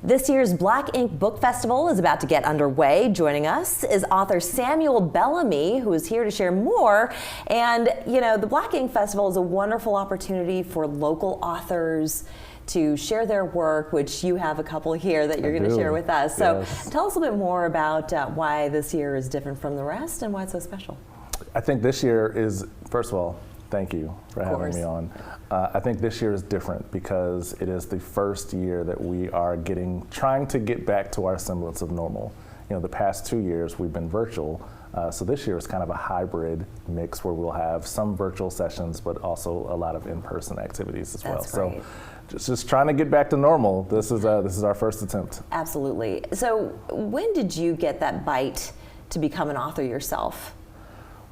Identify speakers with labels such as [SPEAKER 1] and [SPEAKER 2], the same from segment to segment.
[SPEAKER 1] This year's Black Ink Book Festival is about to get underway. Joining us is author Samuel Bellamy, who is here to share more. And, you know, the Black Ink Festival is a wonderful opportunity for local authors to share their work, which you have a couple here that you're going to share with us. So tell us a bit more about why this year is different from the rest and why it's so special.
[SPEAKER 2] I think this year is, first of all, thank you for having me on. I think this year is different because it is the first year that we are trying to get back to our semblance of normal. You know, the past 2 years we've been virtual, so this year is kind of a hybrid mix where we'll have some virtual sessions, but also a lot of in-person activities as well.
[SPEAKER 1] That's great.
[SPEAKER 2] So just trying to get back to normal. This is our first attempt.
[SPEAKER 1] Absolutely. So when did you get that bite to become an author yourself?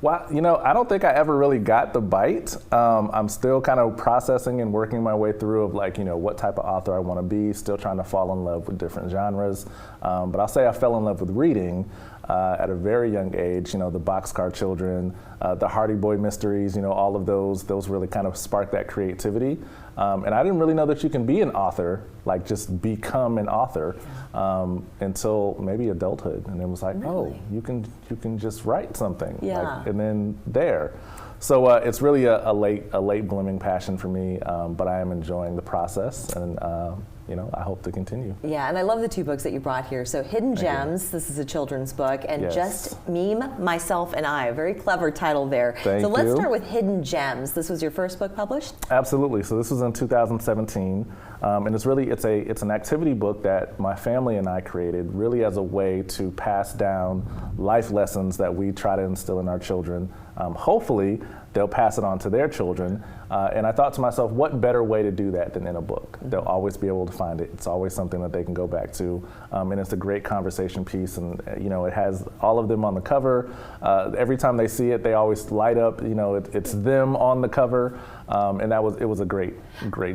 [SPEAKER 2] Well, you know, I don't think I ever really got the bite. I'm still kind of processing and working my way through of like, you know, what type of author I want to be, still trying to fall in love with different genres. But I'll say I fell in love with reading at a very young age. You know, the Boxcar Children, the Hardy Boy mysteries, you know, all of those really kind of sparked that creativity. And I didn't really know that you can be an author, like just become an author, until maybe adulthood. And it was like, oh, you can just write something.
[SPEAKER 1] Yeah.
[SPEAKER 2] Like, and then there. So it's really a late blooming passion for me, but I am enjoying the process, and you know, I hope to continue.
[SPEAKER 1] Yeah, and I love the two books that you brought here. So Hidden Gems, this is a children's book, and Just Meme, Myself, and I, a very clever title there.
[SPEAKER 2] Thank
[SPEAKER 1] so let's
[SPEAKER 2] you.
[SPEAKER 1] start with Hidden Gems. This was your first book published?
[SPEAKER 2] Absolutely. So this was in 2017, and it's an activity book that my family and I created really as a way to pass down life lessons that we try to instill in our children. Hopefully, they'll pass it on to their children. And I thought to myself, what better way to do that than in a book? They'll always be able to find it. It's always something that they can go back to. And it's a great conversation piece. And, you know, it has all of them on the cover. Every time they see it, they always light up. You know, it's them on the cover. And it was a great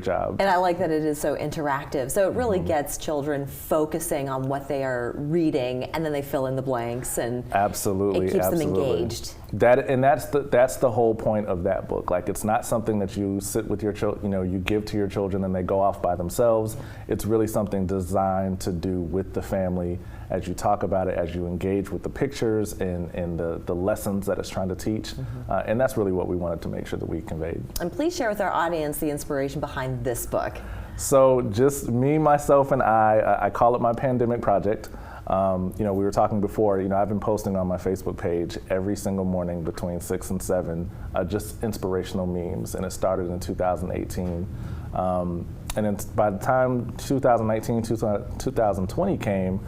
[SPEAKER 2] job.
[SPEAKER 1] And I like that it is so interactive. So it really gets children focusing on what they are reading, and then they fill in the blanks, and
[SPEAKER 2] absolutely,
[SPEAKER 1] it keeps them
[SPEAKER 2] absolutely
[SPEAKER 1] engaged.
[SPEAKER 2] That's the whole point of that book. Like, it's not something that you sit with your children, you know, you give to your children and they go off by themselves. It's really something designed to do with the family as you talk about it, as you engage with the pictures and the lessons that it's trying to teach. And that's really what we wanted to make sure that we conveyed.
[SPEAKER 1] And please share with our audience the inspiration behind this book.
[SPEAKER 2] So just me, myself, and I call it my pandemic project. You know, we were talking before, you know, I've been posting on my Facebook page every single morning between 6 and 7, just inspirational memes, and it started in 2018. And then by the time 2019, 2020 came,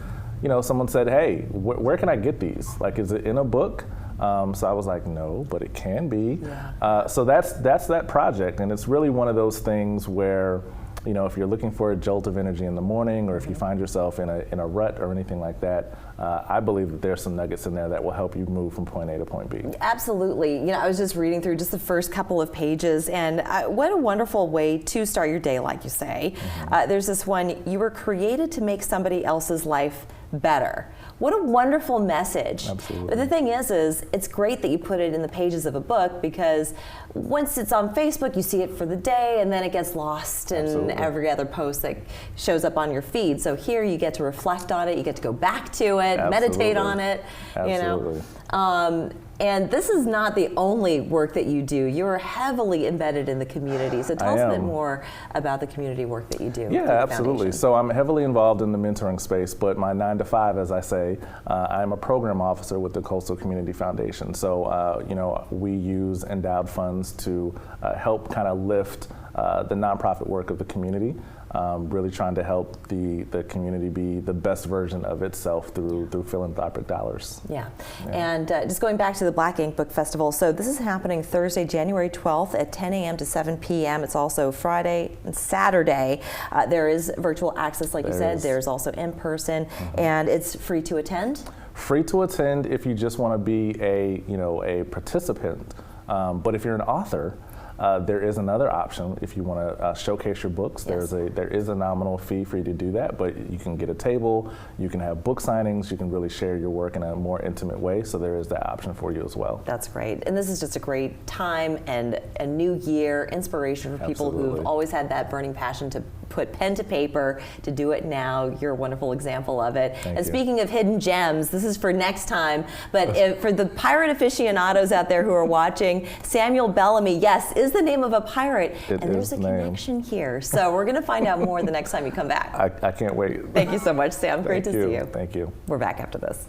[SPEAKER 2] you know, someone said, hey, where can I get these? Like, is it in a book? So I was like, no, but it can be. Yeah. So that's that project, and it's really one of those things where, you know, if you're looking for a jolt of energy in the morning, or if you find yourself in a rut or anything like that, I believe that there's some nuggets in there that will help you move from point A to point B.
[SPEAKER 1] Absolutely. You know, I was just reading through just the first couple of pages, and what a wonderful way to start your day, like you say. There's this one: you were created to make somebody else's life better. What a wonderful message.
[SPEAKER 2] Absolutely.
[SPEAKER 1] But the thing is it's great that you put it in the pages of a book, because once it's on Facebook, you see it for the day, and then it gets lost in every other post that shows up on your feed. So here you get to reflect on it, you get to go back to it, meditate on it.
[SPEAKER 2] Absolutely.
[SPEAKER 1] You know. And this is not the only work that you do. You're heavily embedded in the community. So tell us a bit more about the community work that you do.
[SPEAKER 2] Yeah, absolutely. So I'm heavily involved in the mentoring space, but my 9 to 5, as I say, I'm a program officer with the Coastal Community Foundation. So, you know, we use endowed funds to help kind of lift the nonprofit work of the community. Really trying to help the community be the best version of itself through philanthropic dollars.
[SPEAKER 1] Yeah. And just going back to the Black Ink Book Festival, so this is happening Thursday, January 12th at 10 a.m. to 7 p.m. It's also Friday and Saturday. There is virtual access, like you said. There's also in person, and it's free to attend? Free
[SPEAKER 2] to attend if you just want to be a participant. But if you're an author, there is another option if you want to showcase your books. There is a nominal fee for you to do that, but you can get a table, you can have book signings, you can really share your work in a more intimate way, so there is that option for you as well.
[SPEAKER 1] That's great. And this is just a great time and a new year, inspiration for people who've always had that burning passion to put pen to paper, to do it now. You're a wonderful example of it.
[SPEAKER 2] Thank
[SPEAKER 1] and
[SPEAKER 2] you.
[SPEAKER 1] Speaking of hidden gems, this is for next time, but for the pirate aficionados out there who are watching, Samuel Bellamy, yes, is the name of a pirate, and there's a connection here. So we're going to find out more the next time you come back.
[SPEAKER 2] I can't wait.
[SPEAKER 1] Thank you so much, Sam. Great to see you.
[SPEAKER 2] Thank you.
[SPEAKER 1] We're back after this.